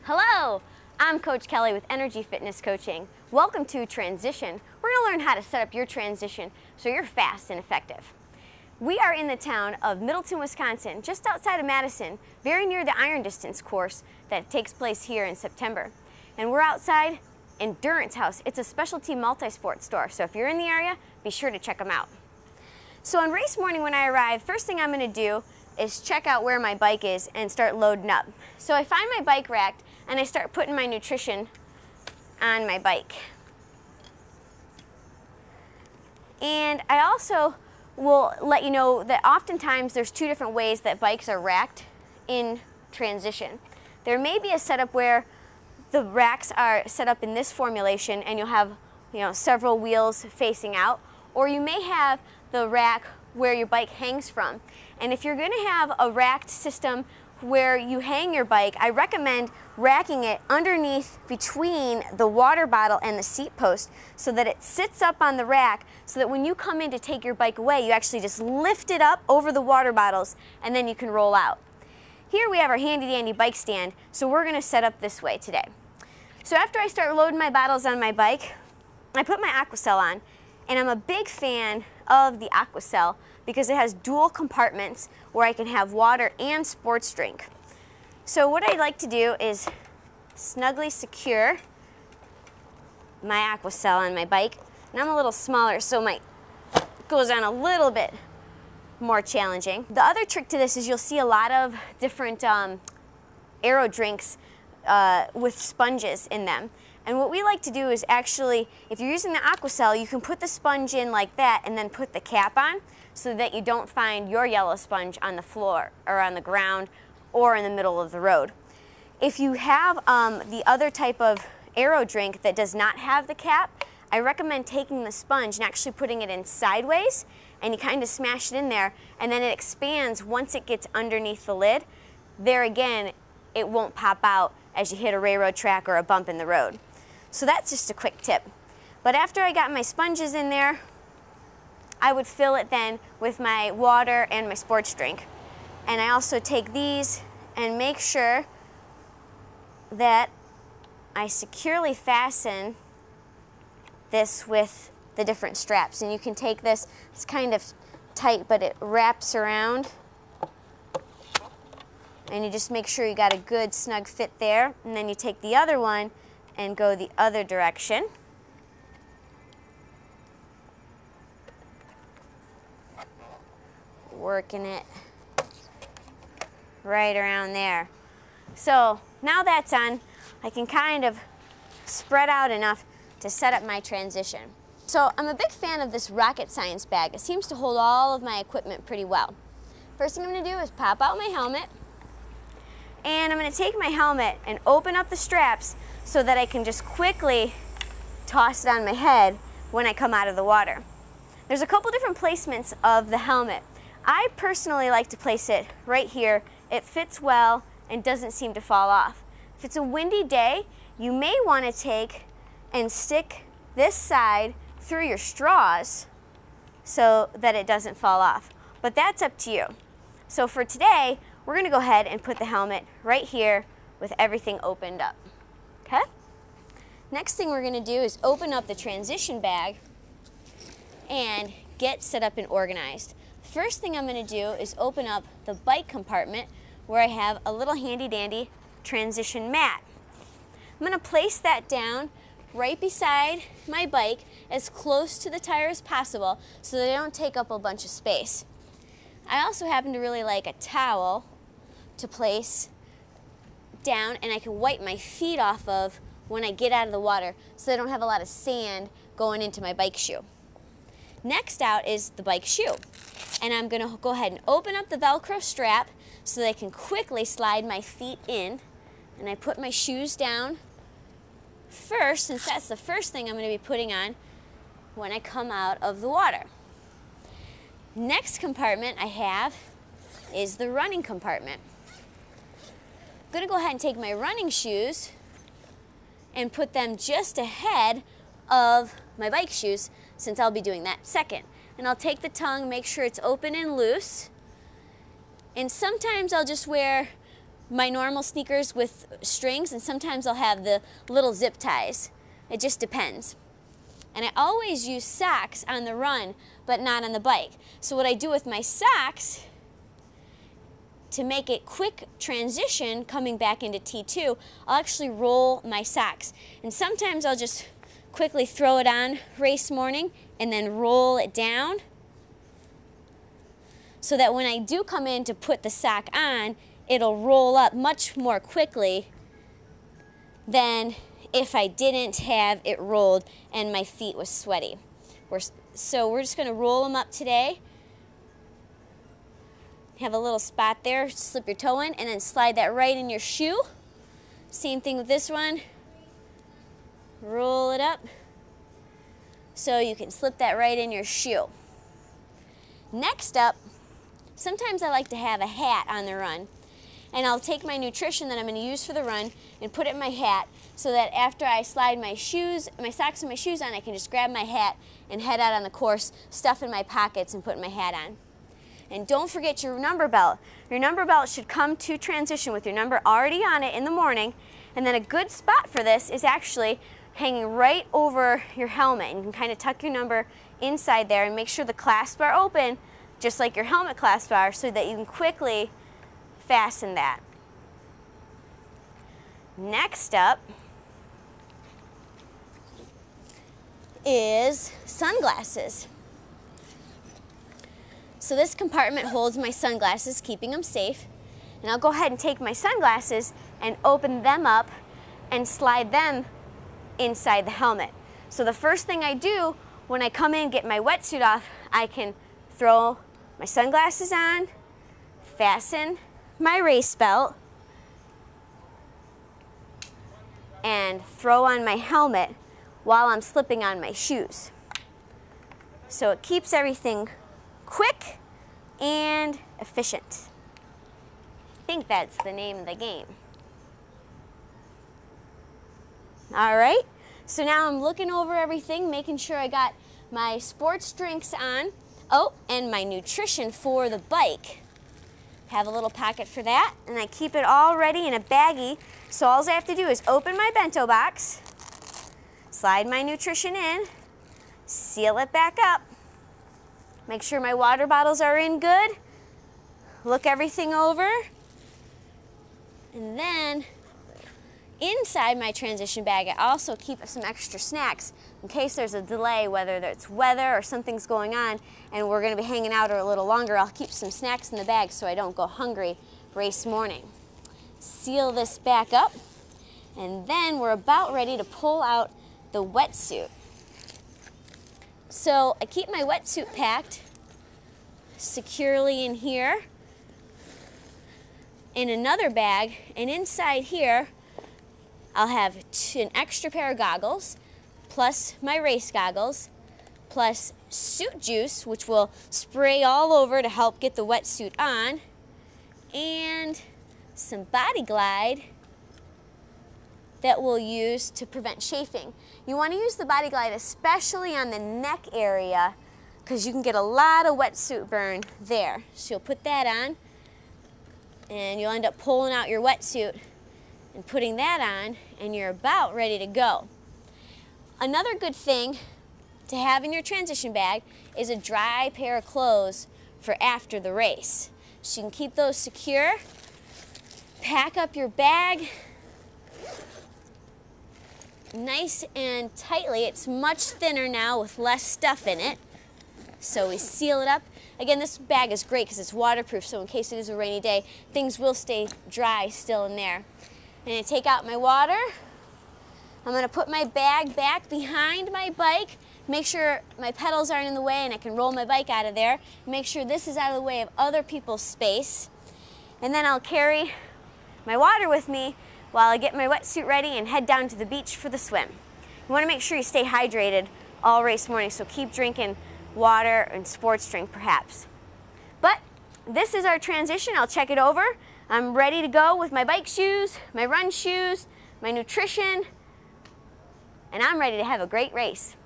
Hello, I'm Coach Kelly with Energy Fitness Coaching. Welcome to Transition. We're going to learn how to set up your transition so you're fast and effective. We are in the town of Middleton, Wisconsin, just outside of Madison, very near the Iron Distance course that takes place here in September. And we're outside Endurance House. It's a specialty multi-sport store, so if you're in the area, be sure to check them out. So on race morning when I arrive, first thing I'm going to do is check out where my bike is and start loading up. So I find my bike racked and I start putting my nutrition on my bike. And I also will let you know that oftentimes there's two different ways that bikes are racked in transition. There may be a setup where the racks are set up in this formulation and you'll have several wheels facing out, or you may have the rack where your bike hangs from. And if you're going to have a racked system where you hang your bike, I recommend racking it underneath between the water bottle and the seat post so that it sits up on the rack, so that when you come in to take your bike away, you actually just lift it up over the water bottles and then you can roll out. Here we have our handy dandy bike stand, so we're going to set up this way today. So after I start loading my bottles on my bike, I put my Aquacell on, and I'm a big fan of the Aquacell because it has dual compartments where I can have water and sports drink. So what I like to do is snugly secure my Aquacell on my bike, and I'm a little smaller, so my goes on a little bit more challenging. The other trick to this is you'll see a lot of different aero drinks with sponges in them. And what we like to do is actually, if you're using the Aquacell, you can put the sponge in like that and then put the cap on so that you don't find your yellow sponge on the floor or on the ground or in the middle of the road. If you have the other type of aero drink that does not have the cap, I recommend taking the sponge and actually putting it in sideways, and you kind of smash it in there, and then it expands once it gets underneath the lid. There again, it won't pop out as you hit a railroad track or a bump in the road. So that's just a quick tip. But after I got my sponges in there, I would fill it then with my water and my sports drink. And I also take these and make sure that I securely fasten this with the different straps. And you can take this, it's kind of tight, but it wraps around. And you just make sure you got a good snug fit there. And then you take the other one and go the other direction. Working it right around there. So now that's on, I can kind of spread out enough to set up my transition. So I'm a big fan of this rocket science bag. It seems to hold all of my equipment pretty well. First thing I'm going to do is pop out my helmet, and I'm going to take my helmet and open up the straps so that I can just quickly toss it on my head when I come out of the water. There's a couple different placements of the helmet. I personally like to place it right here. It fits well and doesn't seem to fall off. If it's a windy day, you may want to take and stick this side through your straws so that it doesn't fall off. But that's up to you. So for today, we're going to go ahead and put the helmet right here with everything opened up. Okay? Next thing we're going to do is open up the transition bag and get set up and organized. First thing I'm going to do is open up the bike compartment where I have a little handy dandy transition mat. I'm going to place that down right beside my bike as close to the tire as possible so that I don't take up a bunch of space. I also happen to really like a towel to place down, and I can wipe my feet off of when I get out of the water so I don't have a lot of sand going into my bike shoe. Next out is the bike shoe, and I'm going to go ahead and open up the Velcro strap so that I can quickly slide my feet in, and I put my shoes down first, since that's the first thing I'm going to be putting on when I come out of the water. Next compartment I have is the running compartment. I'm going to go ahead and take my running shoes and put them just ahead of my bike shoes, since I'll be doing that second. And I'll take the tongue, make sure it's open and loose. And sometimes I'll just wear my normal sneakers with strings, and sometimes I'll have the little zip ties. It just depends. And I always use socks on the run, but not on the bike. So what I do with my socks, to make it quick transition coming back into T2, I'll actually roll my socks. And sometimes I'll just quickly throw it on race morning and then roll it down, so that when I do come in to put the sock on, it'll roll up much more quickly than if I didn't have it rolled and my feet was sweaty. So we're just going to roll them up today. Have a little spot there, slip your toe in, and then slide that right in your shoe. Same thing with this one. Roll it up so you can slip that right in your shoe. Next up, sometimes I like to have a hat on the run. And I'll take my nutrition that I'm going to use for the run and put it in my hat, so that after I slide my shoes, my socks and my shoes on, I can just grab my hat and head out on the course, stuff in my pockets and put my hat on. And don't forget your number belt. Your number belt should come to transition with your number already on it in the morning. And then a good spot for this is actually hanging right over your helmet. And you can kind of tuck your number inside there and make sure the clasps are open, just like your helmet clasps are, so that you can quickly fasten that. Next up is sunglasses. So this compartment holds my sunglasses, keeping them safe. And I'll go ahead and take my sunglasses and open them up and slide them inside the helmet. So the first thing I do when I come in and get my wetsuit off, I can throw my sunglasses on, fasten my race belt, and throw on my helmet while I'm slipping on my shoes. So it keeps everything quick and efficient. I think that's the name of the game. All right, so now I'm looking over everything, making sure I got my sports drinks on. Oh, and my nutrition for the bike. Have a little pocket for that, and I keep it all ready in a baggie. So all I have to do is open my bento box, slide my nutrition in, seal it back up, make sure my water bottles are in good, look everything over, and then inside my transition bag, I also keep some extra snacks in case there's a delay, whether it's weather or something's going on and we're going to be hanging out a little longer. I'll keep some snacks in the bag so I don't go hungry race morning. Seal this back up, and then we're about ready to pull out the wetsuit. So I keep my wetsuit packed securely in here in another bag, and inside here I'll have an extra pair of goggles, plus my race goggles, plus suit juice, which will spray all over to help get the wetsuit on, and some Body Glide that we'll use to prevent chafing. You want to use the Body Glide especially on the neck area, because you can get a lot of wetsuit burn there. So you'll put that on, and you'll end up pulling out your wetsuit and putting that on, and you're about ready to go. Another good thing to have in your transition bag is a dry pair of clothes for after the race. So you can keep those secure. Pack up your bag nice and tightly. It's much thinner now with less stuff in it. So we seal it up. Again, this bag is great because it's waterproof, so in case it is a rainy day, things will stay dry still in there. I'm going to take out my water. I'm going to put my bag back behind my bike, make sure my pedals aren't in the way and I can roll my bike out of there. Make sure this is out of the way of other people's space. And then I'll carry my water with me while I get my wetsuit ready and head down to the beach for the swim. You want to make sure you stay hydrated all race morning, so keep drinking water and sports drink perhaps. But this is our transition. I'll check it over. I'm ready to go with my bike shoes, my run shoes, my nutrition, and I'm ready to have a great race.